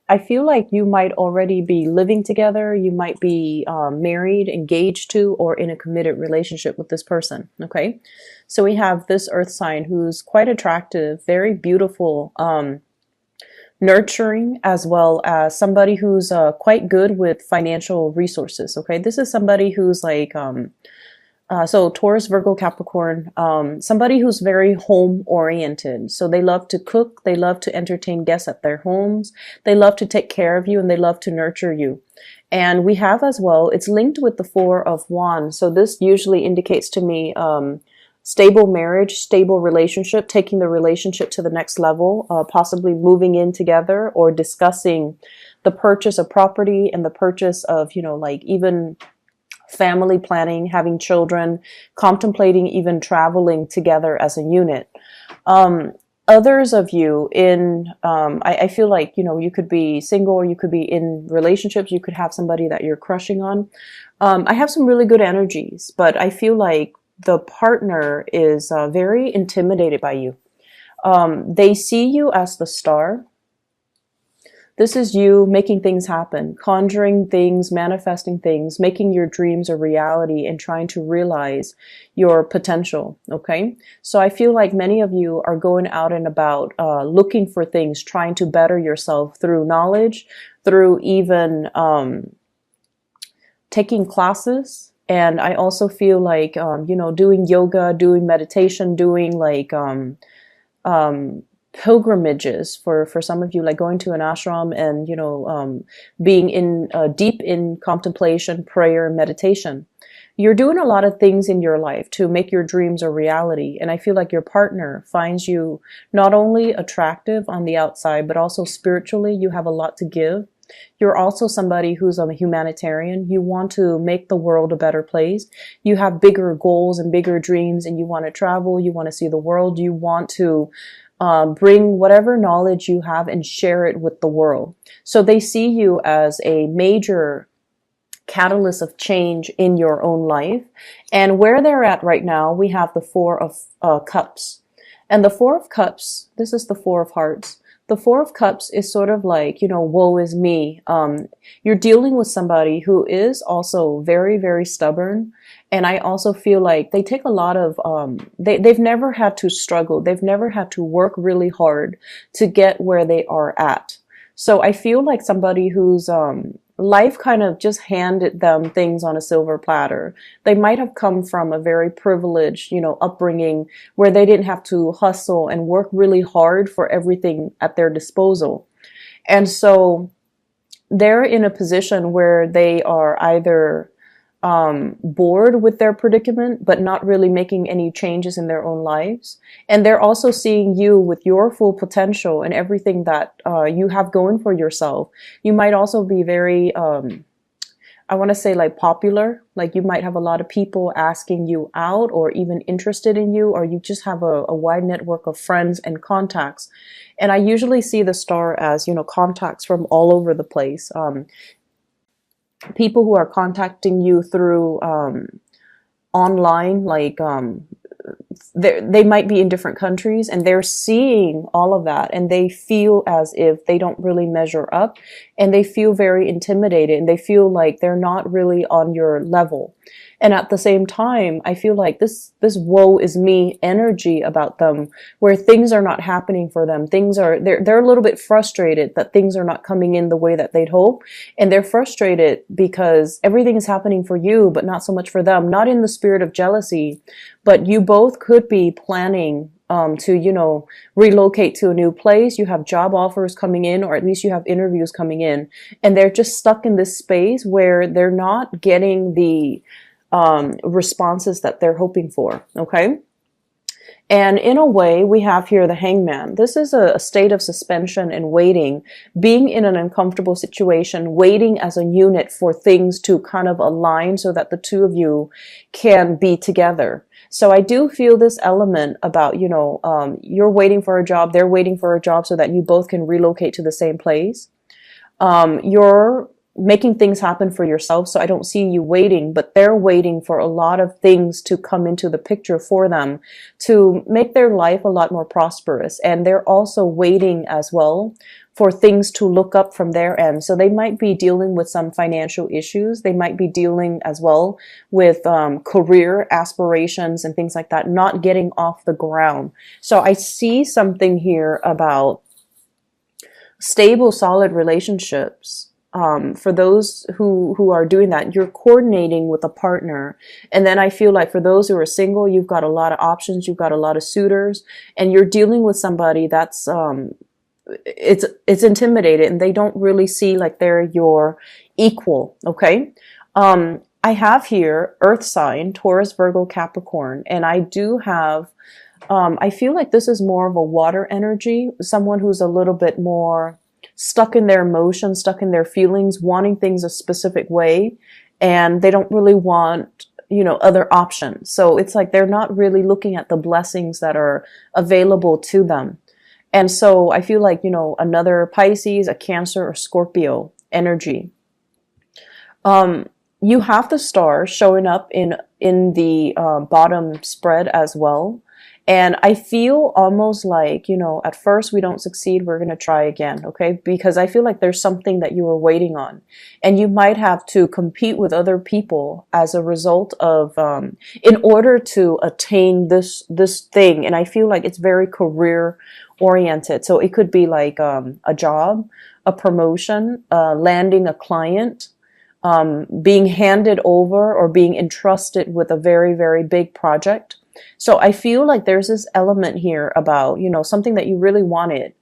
I feel like you might already be living together. You might be married, engaged to, or in a committed relationship with this person. Okay. So we have this earth sign who's quite attractive, very beautiful, nurturing, as well as somebody who's quite good with financial resources. Okay. This is somebody who's like, so Taurus, Virgo, Capricorn, somebody who's very home oriented. So they love to cook, they love to entertain guests at their homes, they love to take care of you, and they love to nurture you. And we have as well, it's linked with the Four of Wands. So this usually indicates to me stable marriage, stable relationship, taking the relationship to the next level, possibly moving in together or discussing the purchase of property and the purchase of, like even family planning, having children, contemplating even traveling together as a unit. Others of you I feel like, you could be single or you could be in relationships. You could have somebody that you're crushing on. I have some really good energies, but I feel like the partner is very intimidated by you. They see you as the star. This is you making things happen, conjuring things, manifesting things, making your dreams a reality and trying to realize your potential, okay? So I feel like many of you are going out and about looking for things, trying to better yourself through knowledge, through even taking classes. And I also feel like, doing yoga, doing meditation, doing like pilgrimages for some of you, like going to an ashram and being in deep in contemplation, prayer, and meditation. You're doing a lot of things in your life to make your dreams a reality, and I feel like your partner finds you not only attractive on the outside, but also spiritually you have a lot to give. You're also somebody who's a humanitarian. You want to make the world a better place. You have bigger goals and bigger dreams, and you want to travel, you want to see the world, you want to bring whatever knowledge you have and share it with the world. So they see you as a major catalyst of change in your own life. And where they're at right now, we have the Four of Cups. And the Four of Cups, this is the Four of Hearts. The Four of Cups is sort of like, woe is me. You're dealing with somebody who is also very, very stubborn. And I also feel like they take a lot of, they've never had to struggle. They've never had to work really hard to get where they are at. So I feel like somebody whose life kind of just handed them things on a silver platter. They might have come from a very privileged, upbringing where they didn't have to hustle and work really hard for everything at their disposal. And so they're in a position where they are either bored with their predicament, but not really making any changes in their own lives. And they're also seeing you with your full potential and everything that you have going for yourself. You might also be very, I want to say like popular, like you might have a lot of people asking you out or even interested in you, or you just have a wide network of friends and contacts. And I usually see the star as, contacts from all over the place. People who are contacting you through online, like they might be in different countries, and they're seeing all of that, and they feel as if they don't really measure up, and they feel very intimidated, and they feel like they're not really on your level. And at the same time, I feel like this woe is me energy about them, where things are not happening for them. They're a little bit frustrated that things are not coming in the way that they'd hope. And they're frustrated because everything is happening for you, but not so much for them. Not in the spirit of jealousy, but you both could be planning to, relocate to a new place. You have job offers coming in, or at least you have interviews coming in, and they're just stuck in this space where they're not getting the responses that they're hoping for. Okay. And in a way, we have here the Hangman. This is a state of suspension and waiting, being in an uncomfortable situation, waiting as a unit for things to kind of align so that the two of you can be together. So I do feel this element about, you're waiting for a job, they're waiting for a job so that you both can relocate to the same place. You're making things happen for yourself. So I don't see you waiting, but they're waiting for a lot of things to come into the picture for them to make their life a lot more prosperous. And they're also waiting as well for things to look up from their end. So they might be dealing with some financial issues. They might be dealing as well with career aspirations and things like that, not getting off the ground. So I see something here about stable, solid relationships. For those who are doing that, you're coordinating with a partner. And then I feel like for those who are single, you've got a lot of options, you've got a lot of suitors, and you're dealing with somebody that's it's intimidated, and they don't really see like they're your equal. Okay. I have here Earth sign, Taurus, Virgo, Capricorn, and I do have I feel like this is more of a water energy, someone who's a little bit more stuck in their emotions, stuck in their feelings, wanting things a specific way, and they don't really want, other options. So it's like they're not really looking at the blessings that are available to them. And so I feel like, another Pisces, a Cancer, or Scorpio energy. You have the star showing up in the bottom spread as well. And I feel almost like, at first we don't succeed, we're going to try again, okay? Because I feel like there's something that you were waiting on. And you might have to compete with other people as a result of, in order to attain this thing. And I feel like it's very career oriented. So it could be like a job, a promotion, landing a client, being handed over or being entrusted with a very, very big project. So I feel like there's this element here about, something that you really wanted.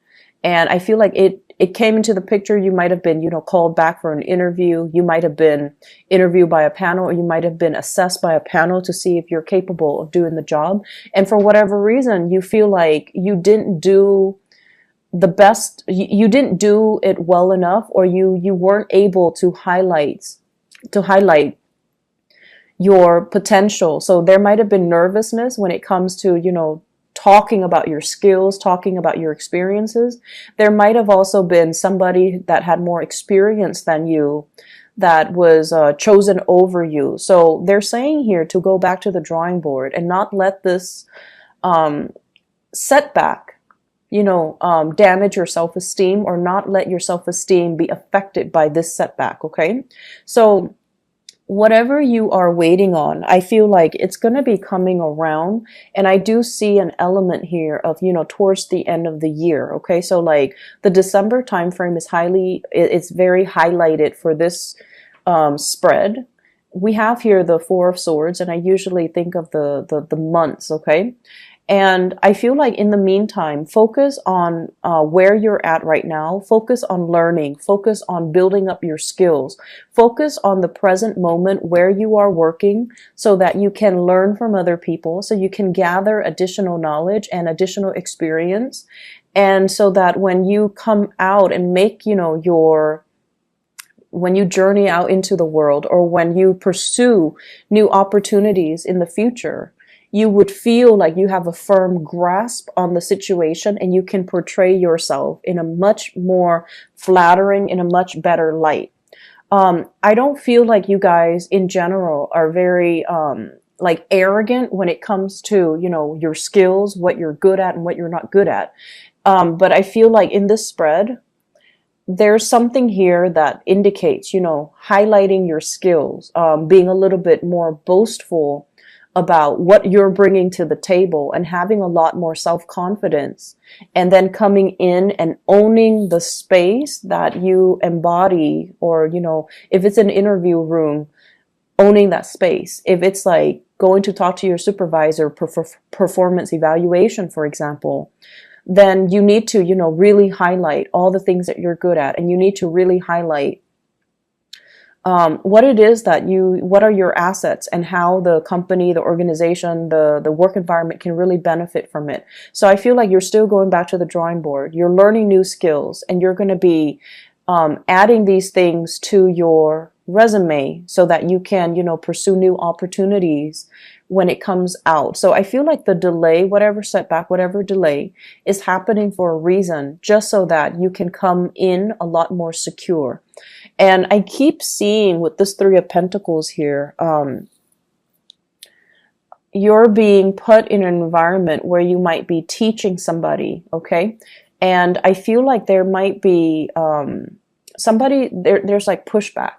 And I feel like it came into the picture. You might have been, called back for an interview. You might have been interviewed by a panel, or you might have been assessed by a panel to see if you're capable of doing the job. And for whatever reason, you feel like you didn't do the best, you didn't do it well enough, or you weren't able to highlight your potential. So there might have been nervousness when it comes to, talking about your skills, talking about your experiences. There might have also been somebody that had more experience than you that was chosen over you. So they're saying here to go back to the drawing board and not let this setback, damage your self-esteem, or not let your self-esteem be affected by this setback. Okay. So whatever you are waiting on, I feel like it's going to be coming around. And I do see an element here of, towards the end of the year. Okay. So like the December timeframe is it's very highlighted for this spread. We have here the Four of Swords, and I usually think of the months. Okay. And I feel like in the meantime, focus on where you're at right now. Focus on learning. Focus on building up your skills. Focus on the present moment where you are working so that you can learn from other people, so you can gather additional knowledge and additional experience. And so that when you come out and make, when you journey out into the world, or when you pursue new opportunities in the future, you would feel like you have a firm grasp on the situation, and you can portray yourself in a much more flattering, in a much better light. I don't feel like you guys in general are very like arrogant when it comes to, your skills, what you're good at and what you're not good at. But I feel like in this spread, there's something here that indicates, highlighting your skills, being a little bit more boastful about what you're bringing to the table, and having a lot more self-confidence, and then coming in and owning the space that you embody, or, if it's an interview room, owning that space. If it's like going to talk to your supervisor, performance evaluation, for example, then you need to, really highlight all the things that you're good at, and you need to really highlight what it is what are your assets, and how the company, the organization, the work environment can really benefit from it. So I feel like you're still going back to the drawing board. You're learning new skills, and you're going to be adding these things to your resume so that you can, pursue new opportunities when it comes out. So I feel like the delay, whatever setback, whatever delay is happening for a reason, just so that you can come in a lot more secure. And I keep seeing with this Three of Pentacles here, you're being put in an environment where you might be teaching somebody, okay? And I feel like there might be there's like pushback,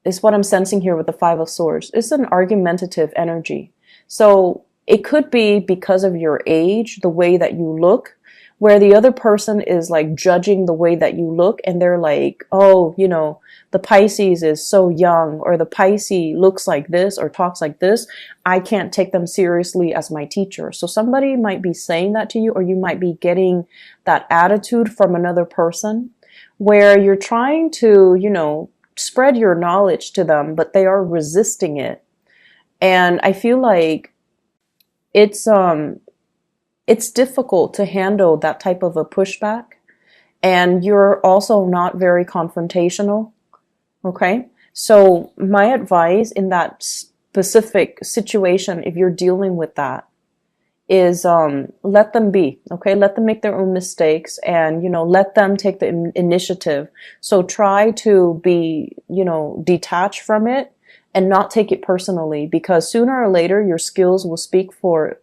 is what I'm sensing here with the Five of Swords. It's an argumentative energy. So it could be because of your age, the way that you look, where the other person is like judging the way that you look, and they're like, oh, you know, the Pisces is so young, or the Pisces looks like this or talks like this. I can't take them seriously as my teacher. So somebody might be saying that to you, or you might be getting that attitude from another person where you're trying to, you know, spread your knowledge to them, but they are resisting it. And I feel like it's difficult to handle that type of a pushback. And you're also not very confrontational. Okay. So my advice in that specific situation, if you're dealing with that, is let them be. Okay. Let them make their own mistakes, and, you know, let them take the initiative. So try to be, you know, detached from it and not take it personally, because sooner or later your skills will speak for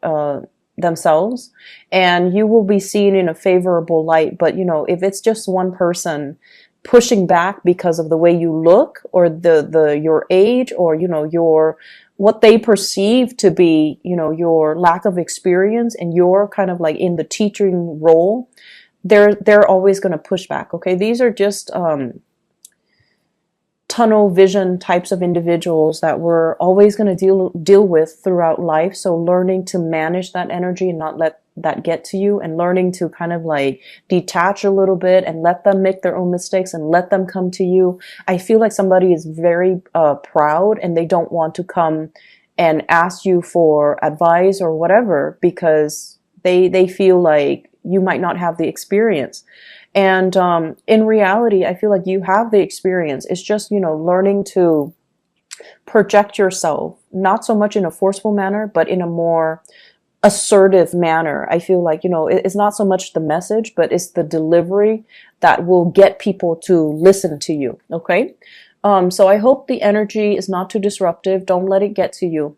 themselves, and you will be seen in a favorable light. But, you know, if it's just one person pushing back because of the way you look, or your age, or, you know, your what they perceive to be, you know, your lack of experience, and you're kind of like in the teaching role, they're always going to push back. Okay, these are just tunnel vision types of individuals that we're always going to deal with throughout life. So learning to manage that energy and not let that get to you, and learning to kind of like detach a little bit and let them make their own mistakes and let them come to you. I feel like somebody is very proud, and they don't want to come and ask you for advice or whatever, because they feel like you might not have the experience. And in reality, I feel like you have the experience. It's just, you know, learning to project yourself, not so much in a forceful manner, but in a more assertive manner. I feel like, you know, it's not so much the message, but it's the delivery that will get people to listen to you. Okay. So I hope the energy is not too disruptive. Don't let it get to you.